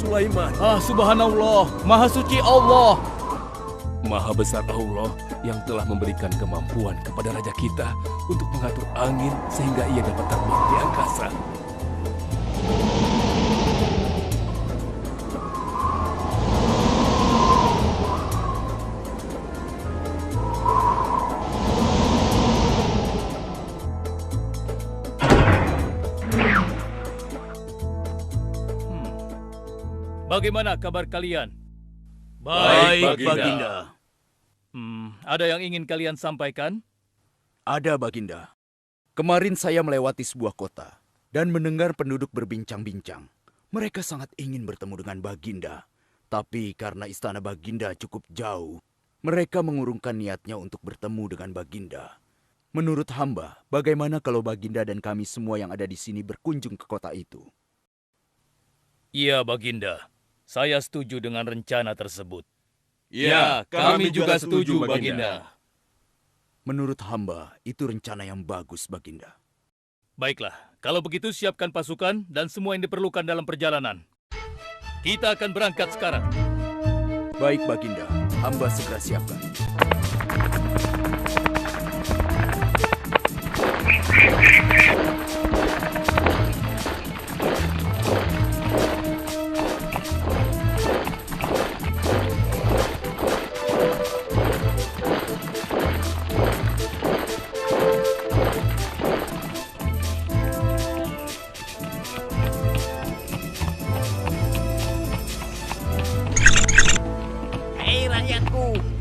Sulaiman. Subhanallah, Maha Suci Allah. Maha besar Allah yang telah memberikan kemampuan kepada raja kita untuk mengatur angin sehingga ia dapat terbang di angkasa. Bagaimana kabar kalian? Baik, Baginda. Ada yang ingin kalian sampaikan? Ada, Baginda. Kemarin saya melewati sebuah kota dan mendengar penduduk berbincang-bincang. Mereka sangat ingin bertemu dengan Baginda. Tapi karena istana Baginda cukup jauh, mereka mengurungkan niatnya untuk bertemu dengan Baginda. Menurut hamba, bagaimana kalau Baginda dan kami semua yang ada di sini berkunjung ke kota itu? Iya, Baginda. Saya setuju dengan rencana tersebut. Ya, kami juga setuju, Baginda. Menurut hamba, itu rencana yang bagus, Baginda. Baiklah, kalau begitu siapkan pasukan dan semua yang diperlukan dalam perjalanan. Kita akan berangkat sekarang. Baik, Baginda. Hamba segera siapkan.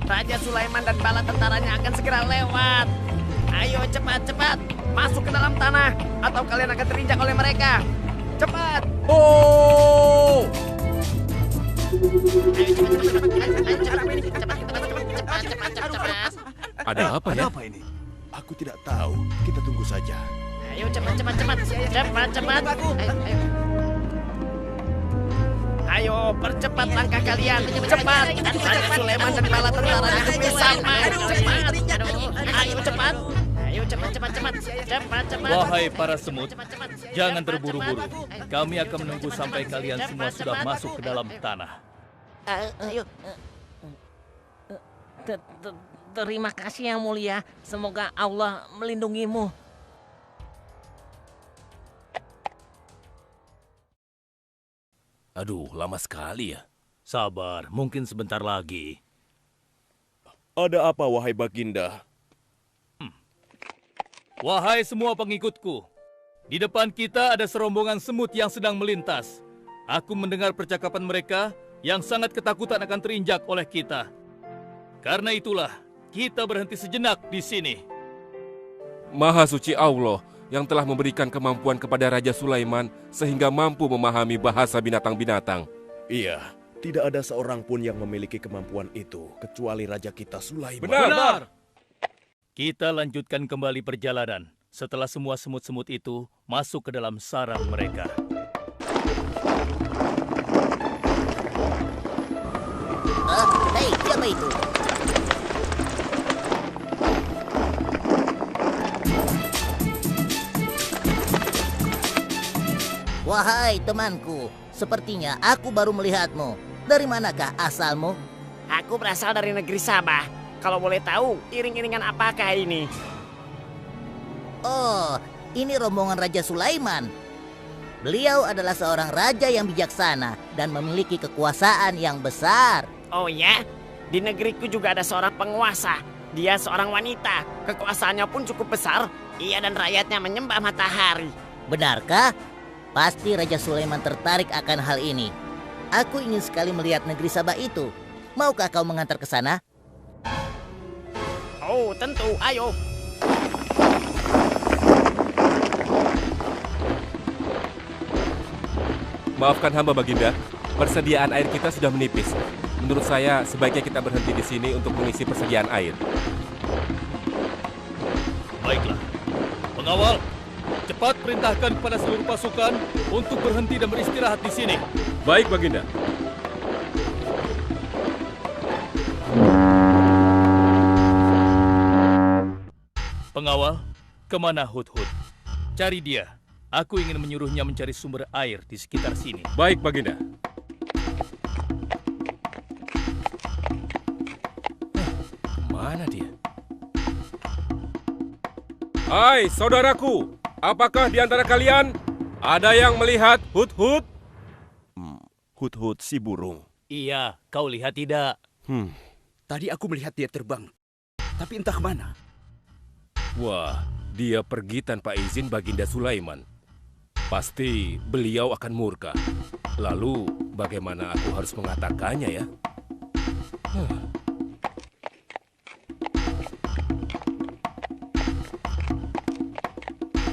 Raja Sulaiman dan bala tentaranya akan segera lewat. Ayo cepat-cepat masuk ke dalam tanah atau kalian akan terinjak oleh mereka. Cepat! Oh! Ada apa ya? Ada apa ini? Aku tidak tahu. Kita tunggu saja. Ayo cepat-cepat. Cepat-cepat. Ayo, percepat langkah kalian. Cepat. Raja Sulaiman dan bala tentaranya hampir sampai. Cepat. Ayo cepat. Ayo cepat. Wahai para semut, jangan terburu-buru. Kami akan menunggu sampai kalian semua sudah masuk ke dalam tanah. Ayo. Terima kasih yang mulia. Semoga Allah melindungimu. Aduh, lama sekali ya. Sabar, mungkin sebentar lagi. Ada apa, wahai Baginda? Wahai semua pengikutku, di depan kita ada serombongan semut yang sedang melintas. Aku mendengar percakapan mereka yang sangat ketakutan akan terinjak oleh kita. Karena itulah, kita berhenti sejenak di sini. Maha suci Allah yang telah memberikan kemampuan kepada Raja Sulaiman sehingga mampu memahami bahasa binatang-binatang. Iya, tidak ada seorang pun yang memiliki kemampuan itu kecuali Raja kita Sulaiman. Benar. Kita lanjutkan kembali perjalanan setelah semua semut-semut itu masuk ke dalam sarang mereka. Hei, siapa itu? Wahai temanku, sepertinya aku baru melihatmu. Dari manakah asalmu? Aku berasal dari negeri Sabah. Kalau boleh tahu, iring-iringan apakah ini? Oh, ini rombongan Raja Sulaiman. Beliau adalah seorang raja yang bijaksana dan memiliki kekuasaan yang besar. Oh ya? Di negeriku juga ada seorang penguasa. Dia seorang wanita. Kekuasaannya pun cukup besar. Ia dan rakyatnya menyembah matahari. Benarkah? Pasti Raja Sulaiman tertarik akan hal ini. Aku ingin sekali melihat negeri Sabah itu. Maukah kau mengantar ke sana? Oh, tentu. Ayo. Maafkan hamba, Baginda. Persediaan air kita sudah menipis. Menurut saya, sebaiknya kita berhenti di sini untuk mengisi persediaan air. Baiklah. Pengawal, cepat perintahkan kepada seluruh pasukan untuk berhenti dan beristirahat di sini. Baik, Baginda. Pengawal, kemana Hudhud? Cari dia. Aku ingin menyuruhnya mencari sumber air di sekitar sini. Baik, Baginda. Hai saudaraku, apakah di antara kalian ada yang melihat Hut-Hut? Hut-hut si burung. Iya, kau lihat tidak? Tadi aku melihat dia terbang, tapi entah kemana. Wah, dia pergi tanpa izin Baginda Sulaiman. Pasti beliau akan murka. Lalu, bagaimana aku harus mengatakannya ya?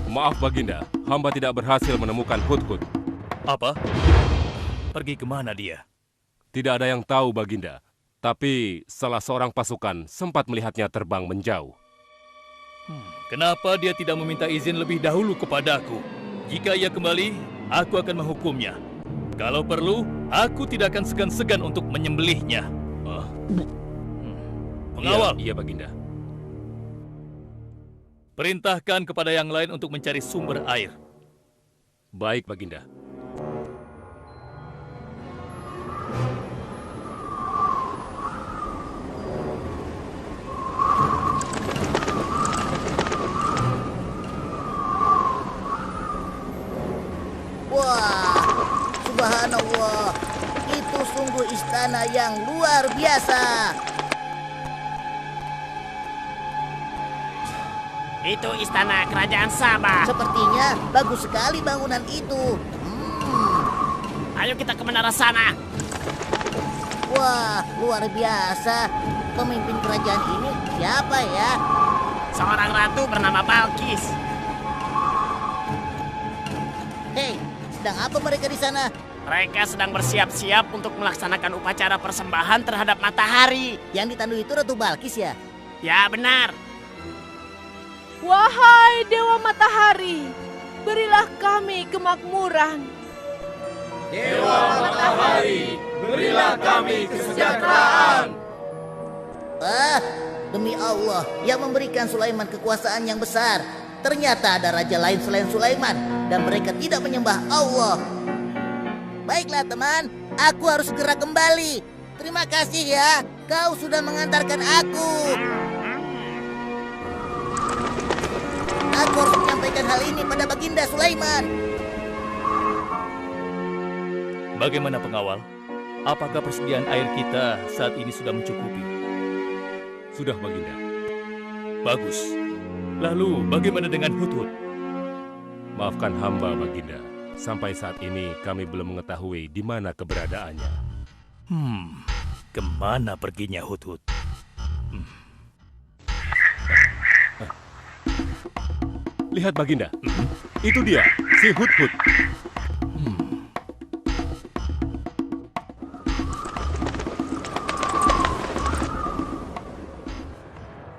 Maaf Baginda, hamba tidak berhasil menemukan Hut-Hut. Apa? Pergi kemana dia? Tidak ada yang tahu Baginda, tapi salah seorang pasukan sempat melihatnya terbang menjauh. Kenapa dia tidak meminta izin lebih dahulu kepadaku? Jika ia kembali, aku akan menghukumnya. Kalau perlu, aku tidak akan segan-segan untuk menyembelihnya. Pengawal, Iya Baginda. perintahkan kepada yang lain untuk mencari sumber air. Baik Baginda. Wah, subhanallah. Itu sungguh istana yang luar biasa. Itu istana kerajaan Sabah. Sepertinya bagus sekali bangunan itu. Ayo kita ke menara sana. Wah, luar biasa. Pemimpin kerajaan ini siapa ya? Seorang ratu bernama Balkis. Hei, sedang apa mereka di sana? Mereka sedang bersiap-siap untuk melaksanakan upacara persembahan terhadap matahari. Yang ditandu itu Ratu Balkis ya? Ya benar. Wahai Dewa Matahari, berilah kami kemakmuran. Ah, demi Allah, yang memberikan Sulaiman kekuasaan yang besar. Ternyata ada raja lain selain Sulaiman, dan mereka tidak menyembah Allah. Baiklah teman, aku harus segera kembali. Terima kasih ya, kau sudah mengantarkan aku. Aku harus menyampaikan hal ini pada Baginda Sulaiman. Bagaimana pengawal? Apakah persediaan air kita saat ini sudah mencukupi? Sudah Baginda. Bagus. Lalu bagaimana dengan Hut-Hut? Maafkan hamba Baginda. Sampai saat ini kami belum mengetahui di mana keberadaannya. Kemana perginya Hut-Hut? Lihat Baginda, itu dia, si Hut-Hut.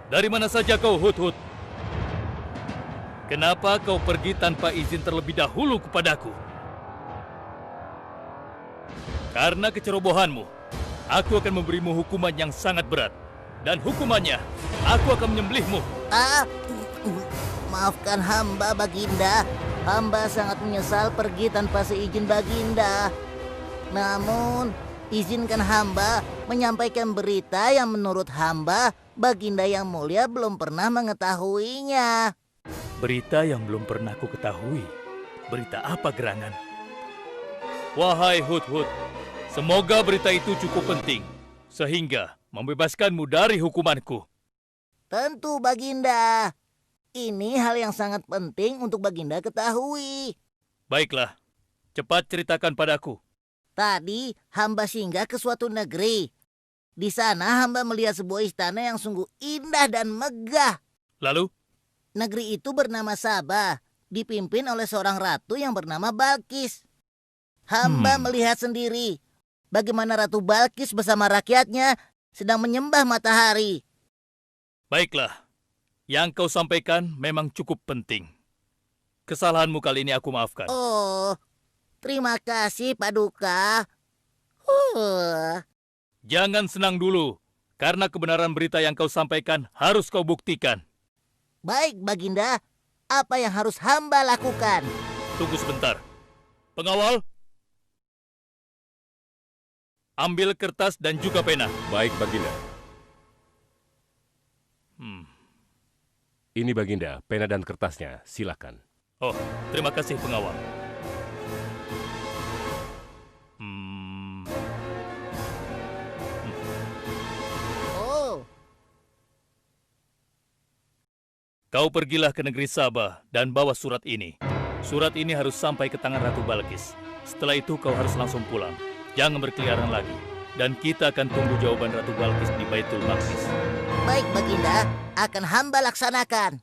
Dari mana saja kau, Hut-Hut? Kenapa kau pergi tanpa izin terlebih dahulu kepadaku? Karena kecerobohanmu, aku akan memberimu hukuman yang sangat berat. Dan hukumannya, aku akan menyembelihmu. Maafkan hamba Baginda. Hamba sangat menyesal pergi tanpa seizin Baginda. Namun, izinkan hamba menyampaikan berita yang menurut hamba Baginda yang mulia belum pernah mengetahuinya. Berita yang belum pernah ku ketahui. Berita apa gerangan? Wahai Hut-Hut, semoga berita itu cukup penting, sehingga membebaskanmu dari hukumanku. Tentu Baginda. Ini hal yang sangat penting untuk Baginda ketahui. Baiklah, cepat ceritakan padaku. Tadi hamba singgah ke suatu negeri. Di sana hamba melihat sebuah istana yang sungguh indah dan megah. Lalu? Negeri itu bernama Sabah, dipimpin oleh seorang ratu yang bernama Balkis. Hamba melihat sendiri bagaimana Ratu Balkis bersama rakyatnya sedang menyembah matahari. Baiklah, yang kau sampaikan memang cukup penting. Kesalahanmu kali ini aku maafkan. Oh, terima kasih Paduka. Jangan senang dulu, karena kebenaran berita yang kau sampaikan harus kau buktikan. Baik Baginda, apa yang harus hamba lakukan? Tunggu sebentar. Pengawal, ambil kertas dan juga pena. Baik Baginda. Ini Baginda, pena dan kertasnya, silakan. Oh, terima kasih pengawal. Oh, Kau pergilah ke negeri Sabah dan bawa surat ini. Surat ini harus sampai ke tangan Ratu Balkis. Setelah itu kau harus langsung pulang. Jangan berkeliaran lagi. Dan kita akan tunggu jawaban Ratu Balkis di Baitul Maqdis. baik Baginda, akan hamba laksanakan.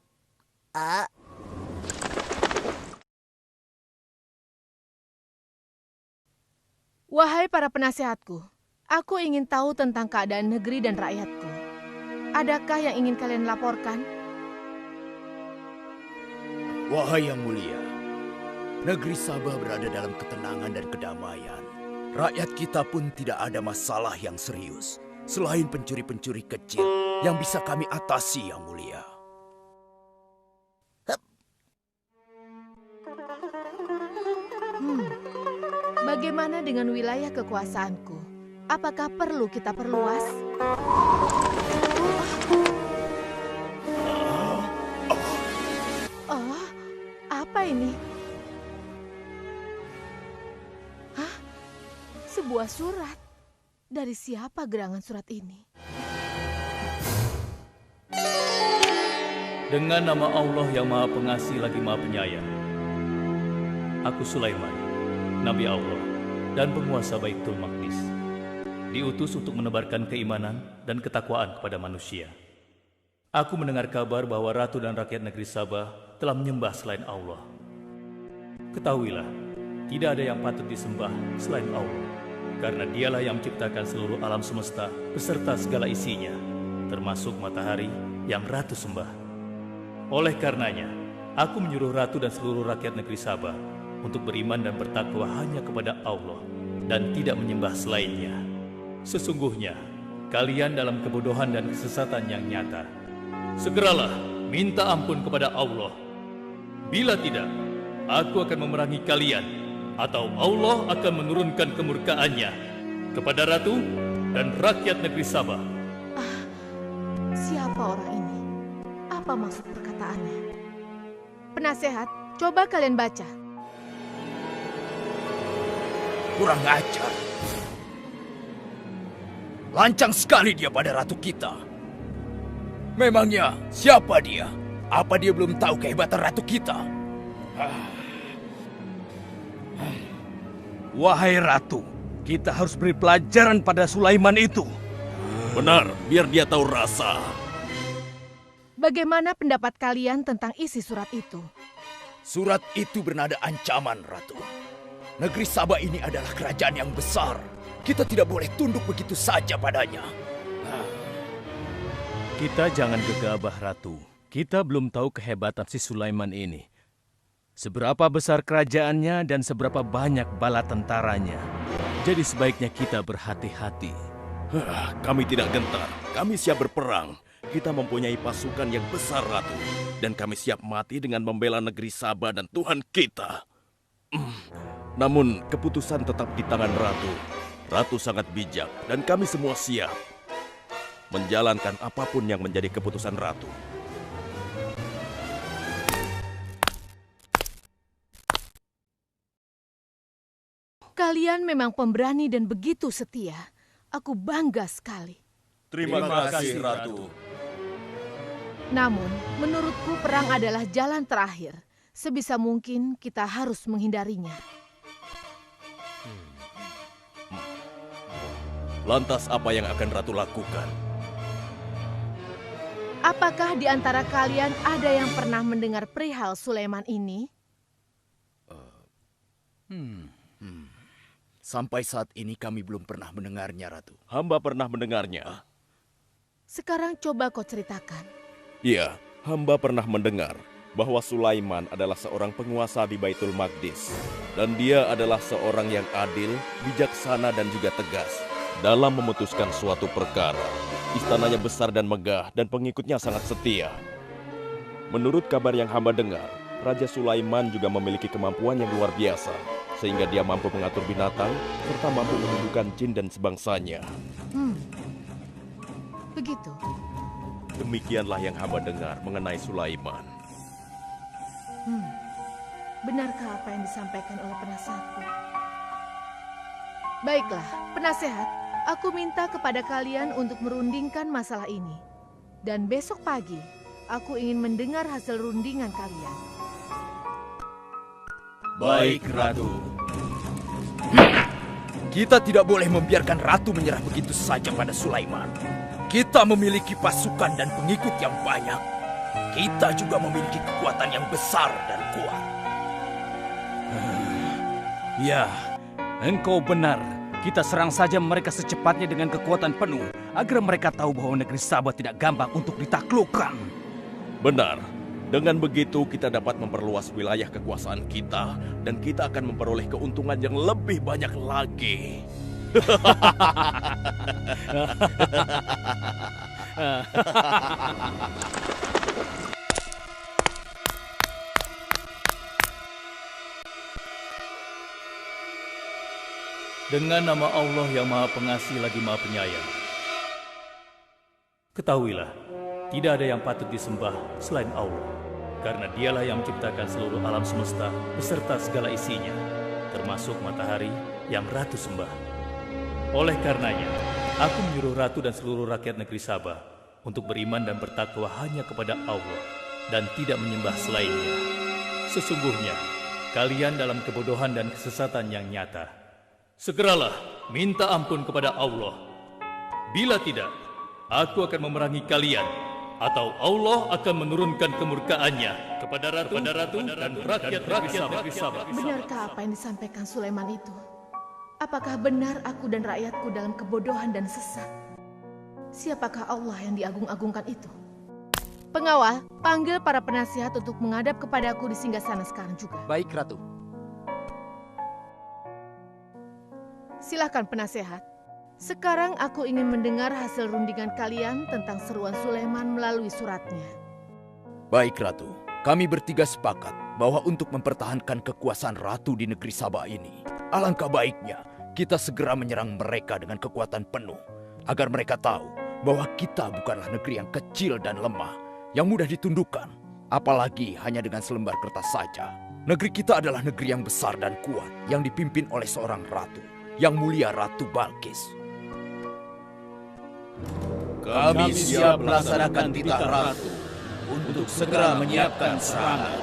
Wahai para penasehatku, aku ingin tahu tentang keadaan negeri dan rakyatku. Adakah yang ingin kalian laporkan? Wahai yang mulia, negeri Sabah berada dalam ketenangan dan kedamaian. Rakyat kita pun tidak ada masalah yang serius, selain pencuri-pencuri kecil yang bisa kami atasi, yang mulia. Bagaimana dengan wilayah kekuasaanku? Apakah perlu kita perluas? Oh, apa ini? Hah? Sebuah surat. Dari siapa gerangan surat ini? Dengan nama Allah yang Maha Pengasih lagi Maha Penyayang. Aku Sulaiman, Nabi Allah dan penguasa Baitul Maqdis. Diutus untuk menebarkan keimanan dan ketakwaan kepada manusia. Aku mendengar kabar bahwa ratu dan rakyat negeri Sabah telah menyembah selain Allah. Ketahuilah, tidak ada yang patut disembah selain Allah, karena dialah yang menciptakan seluruh alam semesta beserta segala isinya, termasuk matahari yang ratu sembah. Oleh karenanya, aku menyuruh ratu dan seluruh rakyat negeri Sabah untuk beriman dan bertakwa hanya kepada Allah dan tidak menyembah selainnya. Sesungguhnya, kalian dalam kebodohan dan kesesatan yang nyata. Segeralah minta ampun kepada Allah. Bila tidak, aku akan memerangi kalian, atau Allah akan menurunkan kemurkaannya kepada ratu dan rakyat negeri Sabah. Siapa orang ini? Apa maksud perkataannya? Penasehat, coba kalian baca. Kurang ajar. Lancang sekali dia pada ratu kita. Memangnya siapa dia? Apa dia belum tahu kehebatan ratu kita? Wahai ratu, kita harus beri pelajaran pada Sulaiman itu. Benar, biar dia tahu rasa. Bagaimana pendapat kalian tentang isi surat itu? Surat itu bernada ancaman, Ratu. Negeri Sabah ini adalah kerajaan yang besar. Kita tidak boleh tunduk begitu saja padanya. Kita jangan gegabah, Ratu. Kita belum tahu kehebatan si Sulaiman ini. Seberapa besar kerajaannya dan seberapa banyak bala tentaranya. Jadi sebaiknya kita berhati-hati. Kami tidak gentar, kami siap berperang. Kita mempunyai pasukan yang besar, Ratu. Dan kami siap mati dengan membela negeri Sabah dan Tuhan kita. Namun, keputusan tetap di tangan Ratu. Ratu sangat bijak, dan kami semua siap menjalankan apapun yang menjadi keputusan Ratu. Kalian memang pemberani dan begitu setia. Aku bangga sekali. Terima kasih, Ratu. Namun, menurutku perang adalah jalan terakhir. Sebisa mungkin kita harus menghindarinya. Lantas apa yang akan Ratu lakukan? Apakah di antara kalian ada yang pernah mendengar perihal Sulaiman ini? Sampai saat ini kami belum pernah mendengarnya, Ratu. Hamba pernah mendengarnya. Sekarang coba kau ceritakan. Iya, hamba pernah mendengar bahwa Sulaiman adalah seorang penguasa di Baitul Maqdis. Dan dia adalah seorang yang adil, bijaksana dan juga tegas dalam memutuskan suatu perkara. Istananya besar dan megah dan pengikutnya sangat setia. Menurut kabar yang hamba dengar, Raja Sulaiman juga memiliki kemampuan yang luar biasa, sehingga dia mampu mengatur binatang serta mampu menundukkan jin dan sebangsanya. Begitu. Demikianlah yang hamba dengar mengenai Sulaiman. Benarkah apa yang disampaikan oleh penasehatku? Baiklah, penasehat, aku minta kepada kalian untuk merundingkan masalah ini. Dan besok pagi, aku ingin mendengar hasil rundingan kalian. Baik, Ratu. Kita tidak boleh membiarkan Ratu menyerah begitu saja pada Sulaiman. Kita memiliki pasukan dan pengikut yang banyak. Kita juga memiliki kekuatan yang besar dan kuat. Ya, engkau benar. Kita serang saja mereka secepatnya dengan kekuatan penuh, agar mereka tahu bahwa negeri Sabah tidak gampang untuk ditaklukkan. Benar. Dengan begitu kita dapat memperluas wilayah kekuasaan kita dan kita akan memperoleh keuntungan yang lebih banyak lagi. Dengan nama Allah yang Maha Pengasih lagi Maha Penyayang. Ketahuilah, tidak ada yang patut disembah selain Allah. Karena dialah yang menciptakan seluruh alam semesta beserta segala isinya, termasuk matahari yang Ratu sembah. Oleh karenanya, aku menyuruh Ratu dan seluruh rakyat negeri Sabah untuk beriman dan bertakwa hanya kepada Allah dan tidak menyembah selainnya. Sesungguhnya, kalian dalam kebodohan dan kesesatan yang nyata. Segeralah minta ampun kepada Allah. Bila tidak, aku akan memerangi kalian, atau Allah akan menurunkan kemurkaannya kepada Ratu dan rakyat negeri Sabah. Benarkah apa yang disampaikan Sulaiman itu? Apakah benar aku dan rakyatku dalam kebodohan dan sesat? Siapakah Allah yang diagung-agungkan itu? Pengawal, panggil para penasihat untuk menghadap kepadaku di singgasana sekarang juga. Baik, Ratu. Silakan penasehat. Sekarang aku ingin mendengar hasil rundingan kalian tentang seruan Sulaiman melalui suratnya. Baik, Ratu. Kami bertiga sepakat bahwa untuk mempertahankan kekuasaan Ratu di negeri Sabah ini, alangkah baiknya kita segera menyerang mereka dengan kekuatan penuh, agar mereka tahu bahwa kita bukanlah negeri yang kecil dan lemah, yang mudah ditundukkan, apalagi hanya dengan selembar kertas saja. Negeri kita adalah negeri yang besar dan kuat, yang dipimpin oleh seorang ratu, yang mulia Ratu Balkis. Kami siap melaksanakan titah Ratu untuk segera menyiapkan serangan.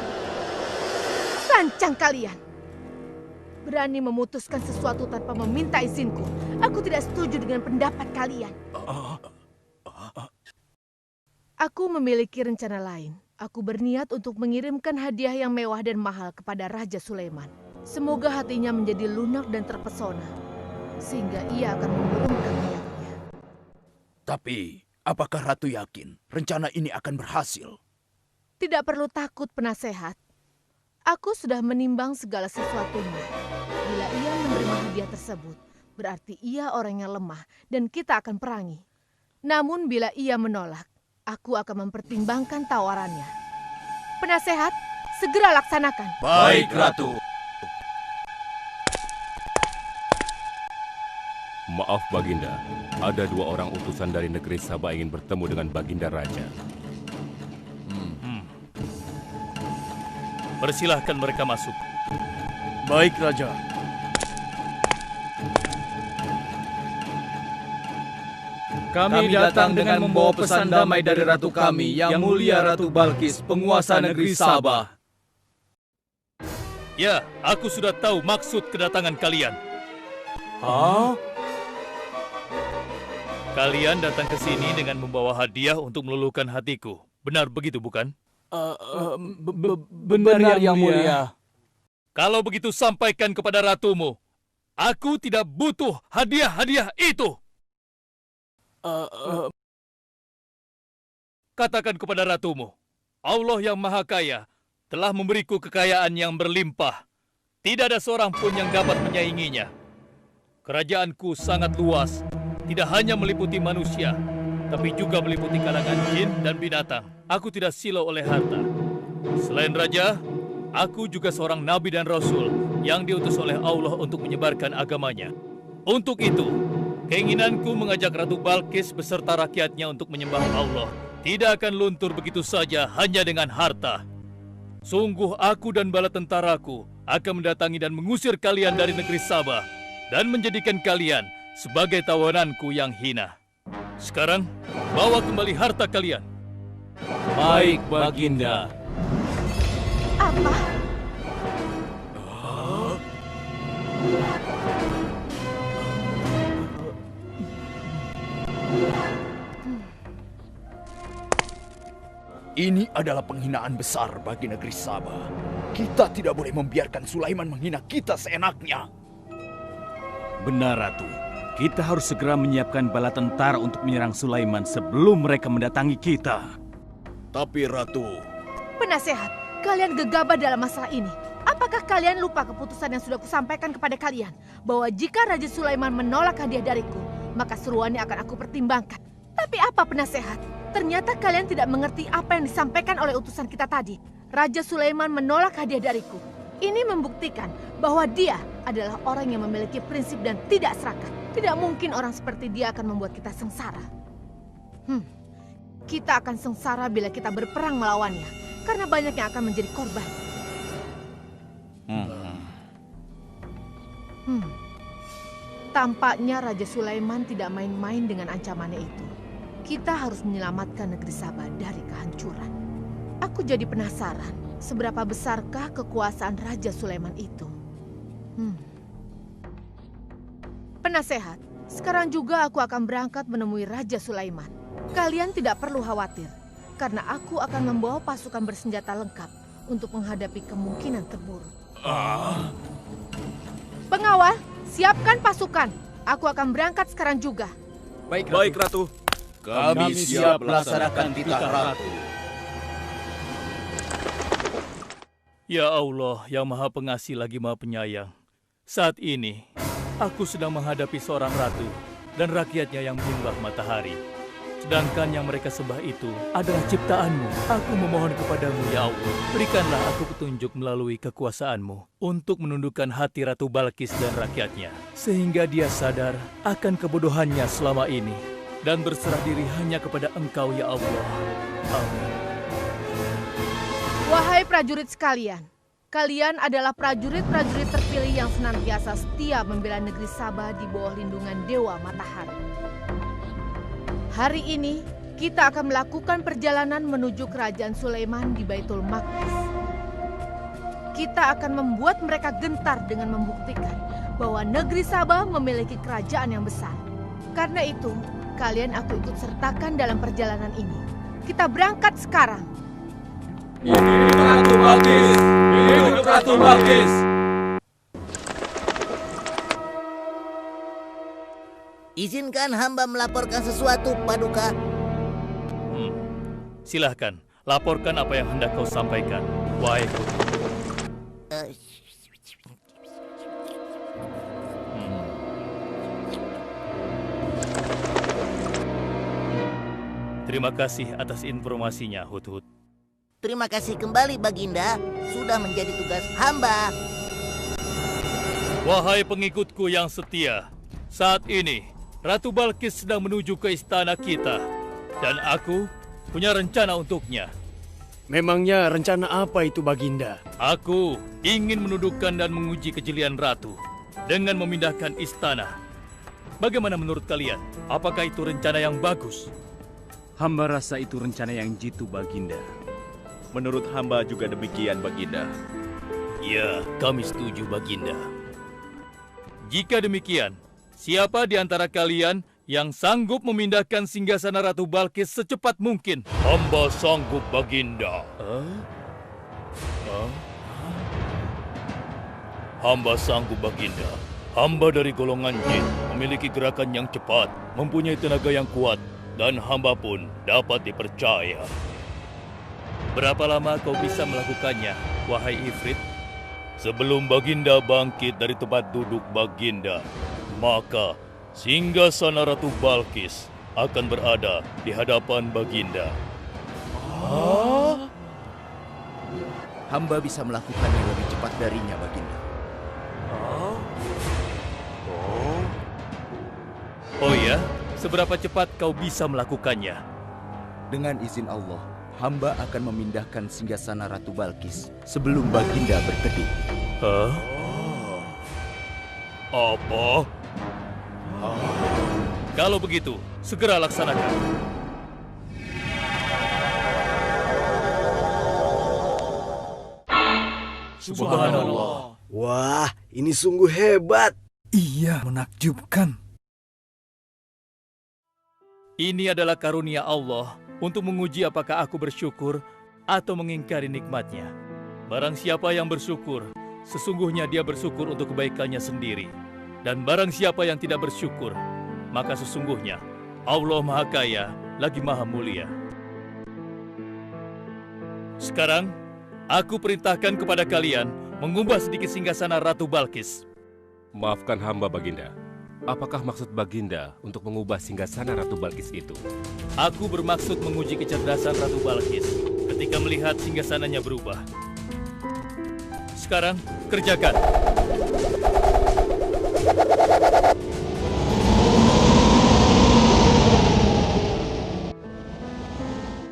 Sancang kalian! Berani memutuskan sesuatu tanpa meminta izinku. Aku tidak setuju dengan pendapat kalian. Aku memiliki rencana lain. Aku berniat untuk mengirimkan hadiah yang mewah dan mahal kepada Raja Sulaiman. Semoga hatinya menjadi lunak dan terpesona, sehingga ia akan menurunkan niatnya. Tapi, apakah Ratu yakin rencana ini akan berhasil? Tidak perlu takut, penasehat. Aku sudah menimbang segala sesuatunya. Bila ia menerima hadiah tersebut, berarti ia orang yang lemah dan kita akan perangi. Namun bila ia menolak, aku akan mempertimbangkan tawarannya. Penasehat, segera laksanakan. Baik, Ratu. Maaf Baginda, ada 2 orang utusan dari negeri Sabah ingin bertemu dengan Baginda Raja. Persilahkan mereka masuk. Baik, Raja. Kami datang dengan membawa pesan damai dari Ratu kami, yang mulia Ratu Balkis, penguasa negeri Sabah. Ya, aku sudah tahu maksud kedatangan kalian. Hah? Kalian datang ke sini dengan membawa hadiah untuk meluluhkan hatiku. Benar begitu, bukan? Benar, yang mulia. Kalau begitu sampaikan kepada ratumu. Aku tidak butuh hadiah-hadiah itu. Katakan kepada ratumu, Allah yang Maha Kaya telah memberiku kekayaan yang berlimpah. Tidak ada seorang pun yang dapat menyainginya. Kerajaanku sangat luas, tidak hanya meliputi manusia, tapi juga meliputi kalangan jin dan binatang. Aku tidak silau oleh harta. Selain raja, aku juga seorang nabi dan rasul yang diutus oleh Allah untuk menyebarkan agamanya. Untuk itu, keinginanku mengajak Ratu Balkis beserta rakyatnya untuk menyembah Allah tidak akan luntur begitu saja hanya dengan harta. Sungguh aku dan bala tentaraku akan mendatangi dan mengusir kalian dari negeri Sabah dan menjadikan kalian sebagai tawananku yang hina. Sekarang, bawa kembali harta kalian. Baik, Baginda. Apa? Ini adalah penghinaan besar bagi negeri Sabah. Kita tidak boleh membiarkan Sulaiman menghina kita seenaknya. Benar, Ratu. Kita harus segera menyiapkan bala tentara untuk menyerang Sulaiman sebelum mereka mendatangi kita. Tapi Ratu... Penasehat, kalian gegabah dalam masalah ini. Apakah kalian lupa keputusan yang sudah kusampaikan kepada kalian? Bahwa jika Raja Sulaiman menolak hadiah dariku, maka seruannya akan aku pertimbangkan. Tapi apa penasehat? Ternyata kalian tidak mengerti apa yang disampaikan oleh utusan kita tadi. Raja Sulaiman menolak hadiah dariku. Ini membuktikan bahwa dia adalah orang yang memiliki prinsip dan tidak serakah. Tidak mungkin orang seperti dia akan membuat kita sengsara. Kita akan sengsara bila kita berperang melawannya, karena banyak yang akan menjadi korban. Tampaknya Raja Sulaiman tidak main-main dengan ancamannya itu. Kita harus menyelamatkan negeri Sabah dari kehancuran. Aku jadi penasaran, seberapa besarkah kekuasaan Raja Sulaiman itu? Penasehat, sekarang juga aku akan berangkat menemui Raja Sulaiman. Kalian tidak perlu khawatir, karena aku akan membawa pasukan bersenjata lengkap untuk menghadapi kemungkinan terburuk. Pengawal, siapkan pasukan. Aku akan berangkat sekarang juga. Baik, Ratu. Kami siap melaksanakan titah Ratu. Ya Allah, yang Maha Pengasih lagi Maha Penyayang. Saat ini, aku sedang menghadapi seorang ratu dan rakyatnya yang menyembah matahari. Sedangkan yang mereka sembah itu adalah ciptaanmu. Aku memohon kepadamu, ya Allah, berikanlah aku petunjuk melalui kekuasaanmu untuk menundukkan hati Ratu Balkis dan rakyatnya, sehingga dia sadar akan kebodohannya selama ini dan berserah diri hanya kepada Engkau, ya Allah. Amin. Wahai prajurit sekalian, kalian adalah prajurit-prajurit terpilih yang senantiasa setia membela negeri Sabah di bawah lindungan Dewa Matahari. Hari ini, kita akan melakukan perjalanan menuju kerajaan Sulaiman di Baitul Maqdis. Kita akan membuat mereka gentar dengan membuktikan bahwa negeri Sabah memiliki kerajaan yang besar. Karena itu, kalian aku ikut sertakan dalam perjalanan ini. Kita berangkat sekarang. Hidup Ratu Balkis! Hidup Ratu Balkis! Izinkan hamba melaporkan sesuatu, Paduka. Silahkan, laporkan apa yang hendak kau sampaikan, wahai Putri. Terima kasih atas informasinya, Hudhud. Terima kasih kembali, Baginda. Sudah menjadi tugas hamba. Wahai pengikutku yang setia, saat ini Ratu Balkis sedang menuju ke istana kita, dan aku punya rencana untuknya. Memangnya rencana apa itu, Baginda? Aku ingin menundukkan dan menguji kejelian Ratu dengan memindahkan istana. Bagaimana menurut kalian? Apakah itu rencana yang bagus? Hamba rasa itu rencana yang jitu, Baginda. Menurut hamba juga demikian, Baginda. Ya, kami setuju, Baginda. Jika demikian, siapa di antara kalian yang sanggup memindahkan singgasana Ratu Balkis secepat mungkin? Hamba sanggup, Baginda. Hamba sanggup, Baginda. Hamba dari golongan jin, memiliki gerakan yang cepat, mempunyai tenaga yang kuat, dan hamba pun dapat dipercaya. Berapa lama kau bisa melakukannya, wahai Ifrit? Sebelum Baginda bangkit dari tempat duduk Baginda, maka singgasana Ratu Balkis akan berada di hadapan Baginda. Hamba bisa melakukannya lebih cepat darinya, Baginda. Oh ya? Seberapa cepat kau bisa melakukannya? Dengan izin Allah, hamba akan memindahkan singgasana Ratu Balkis sebelum Baginda berteduh. Hah? Apa? Kalau begitu, segera laksanakan. Subhanallah. Wah, ini sungguh hebat. Iya, menakjubkan. Ini adalah karunia Allah untuk menguji apakah aku bersyukur atau mengingkari nikmatnya. Barang siapa yang bersyukur, sesungguhnya dia bersyukur untuk kebaikannya sendiri. Dan barang siapa yang tidak bersyukur, maka sesungguhnya Allah Maha Kaya lagi Maha Mulia. Sekarang, aku perintahkan kepada kalian mengubah sedikit singgasana Ratu Balkis. Maafkan hamba, Baginda. Apakah maksud Baginda untuk mengubah singgasana Ratu Balkis itu? Aku bermaksud menguji kecerdasan Ratu Balkis ketika melihat singgasananya berubah. Sekarang, kerjakan.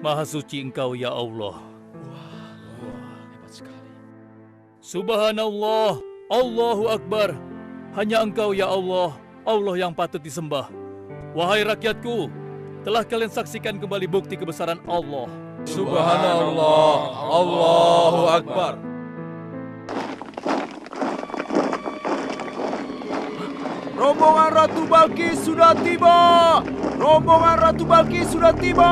Maha suci Engkau, ya Allah. Hebat sekali. Subhanallah, Allahu Akbar. Hanya Engkau, ya Allah, Allah yang patut disembah. Wahai rakyatku, telah kalian saksikan kembali bukti kebesaran Allah. Subhanallah, Allahu Akbar. Rombongan Ratu Balkis sudah tiba! Rombongan Ratu Balkis sudah tiba!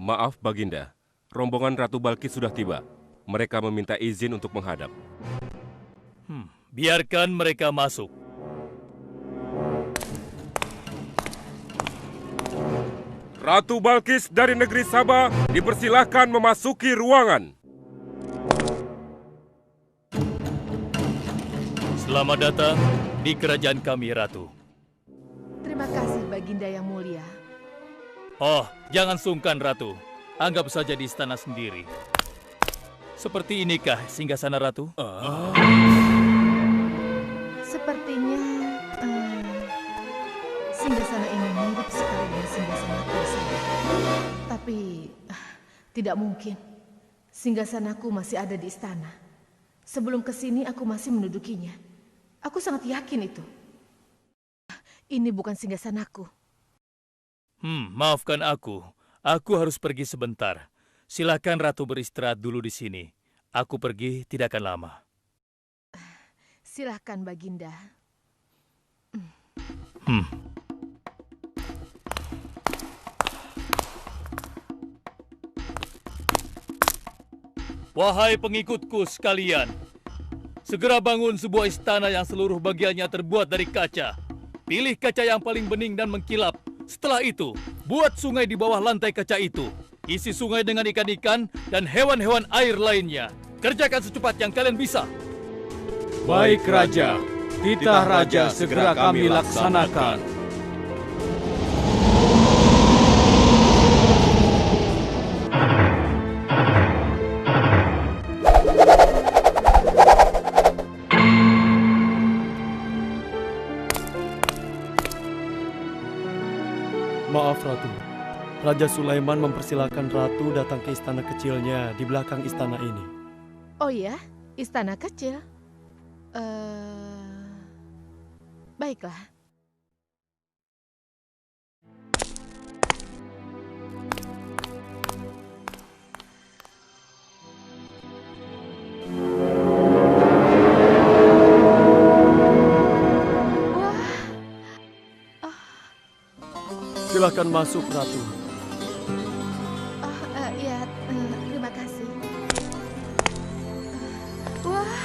Maaf, Baginda. Rombongan Ratu Balkis sudah tiba. Mereka meminta izin untuk menghadap. Biarkan mereka masuk. Ratu Balkis dari negeri Sabah dipersilahkan memasuki ruangan. Selamat datang di kerajaan kami, Ratu. Terima kasih, Baginda yang mulia. Oh, jangan sungkan, Ratu. Anggap saja di istana sendiri. Seperti inikah singgasana Ratu? Sepertinya singgasana ini mirip sekali dengan singgasanaku saya. Tapi tidak mungkin. Singgasanaku masih ada di istana. Sebelum kesini aku masih mendudukinya. Aku sangat yakin itu. Ini bukan singgasanaku. Maafkan aku. Aku harus pergi sebentar. Silakan Ratu beristirahat dulu di sini. Aku pergi tidak akan lama. Silakan, Baginda. Wahai pengikutku sekalian, segera bangun sebuah istana yang seluruh bagiannya terbuat dari kaca. Pilih kaca yang paling bening dan mengkilap. Setelah itu, buat sungai di bawah lantai kaca itu. Isi sungai dengan ikan-ikan dan hewan-hewan air lainnya. Kerjakan secepat yang kalian bisa. Baik, Raja. Titah Raja segera kami laksanakan. Maaf, Ratu. Raja Sulaiman mempersilahkan Ratu datang ke istana kecilnya di belakang istana ini. Oh ya, istana kecil. Baiklah. Silakan masuk, Ratu. Ya, terima kasih. Wah.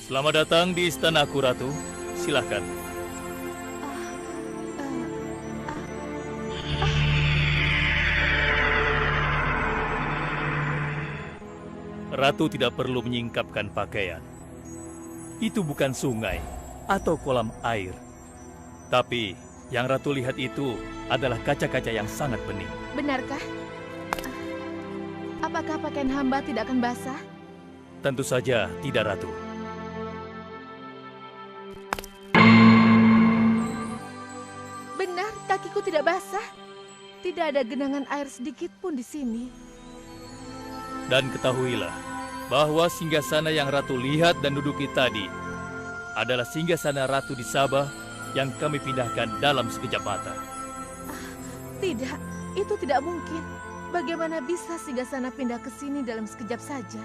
Selamat datang di istanaku, Ratu. Silakan. Ratu tidak perlu menyingkapkan pakaian. Itu bukan sungai. atau kolam air. Tapi yang Ratu lihat itu adalah kaca-kaca yang sangat bening. Benarkah? Apakah pakaian hamba tidak akan basah? Tentu saja tidak, Ratu. Benar, kakiku tidak basah. Tidak ada genangan air sedikit pun di sini. Dan ketahuilah bahwa singgasana yang Ratu lihat dan duduki tadi adalah singgasana Ratu di Sabah yang kami pindahkan dalam sekejap mata. Tidak, itu tidak mungkin. Bagaimana bisa singgasana pindah ke sini dalam sekejap saja?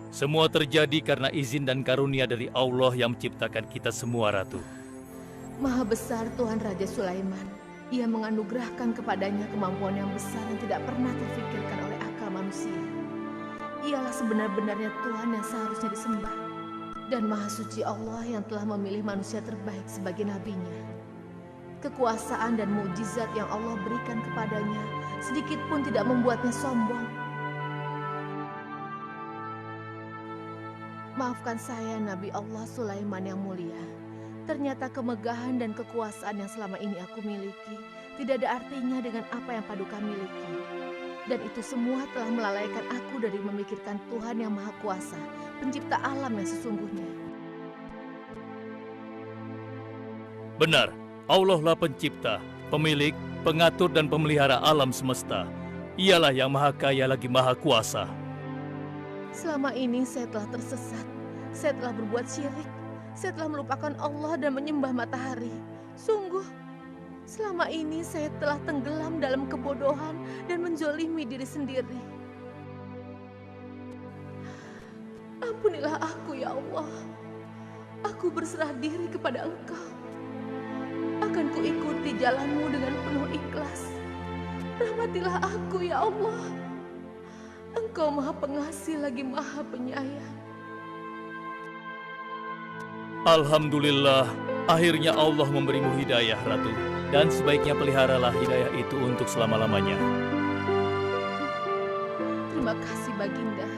Semua terjadi karena izin dan karunia dari Allah yang menciptakan kita semua, Ratu. Maha besar Tuhan Raja Sulaiman. Ia menganugerahkan kepadanya kemampuan yang besar yang tidak pernah terfikirkan oleh akal manusia. Ialah sebenar-benarnya Tuhan yang seharusnya disembah. Dan Maha Suci Allah yang telah memilih manusia terbaik sebagai nabinya. Kekuasaan dan mukjizat yang Allah berikan kepadanya sedikit pun tidak membuatnya sombong. Maafkan saya, Nabi Allah Sulaiman yang mulia. Ternyata kemegahan dan kekuasaan yang selama ini aku miliki tidak ada artinya dengan apa yang Paduka miliki. Dan itu semua telah melalaikan aku dari memikirkan Tuhan yang Maha Kuasa, pencipta alam yang sesungguhnya. Benar, Allah lah pencipta, pemilik, pengatur dan pemelihara alam semesta. Ialah yang Maha Kaya lagi Maha Kuasa. Selama ini saya telah tersesat, saya telah berbuat syirik, saya telah melupakan Allah dan menyembah matahari. Sungguh, selama ini saya telah tenggelam dalam kebodohan dan menzolimi diri sendiri. Ampunilah aku ya Allah. Aku berserah diri kepada Engkau. Akan kuikuti jalanmu dengan penuh ikhlas. Rahmatilah aku ya Allah. Engkau Maha Pengasih lagi Maha Penyayang. Alhamdulillah, akhirnya Allah memberimu hidayah, Ratu. Dan sebaiknya peliharalah hidayah itu untuk selama-lamanya. Terima kasih, Baginda.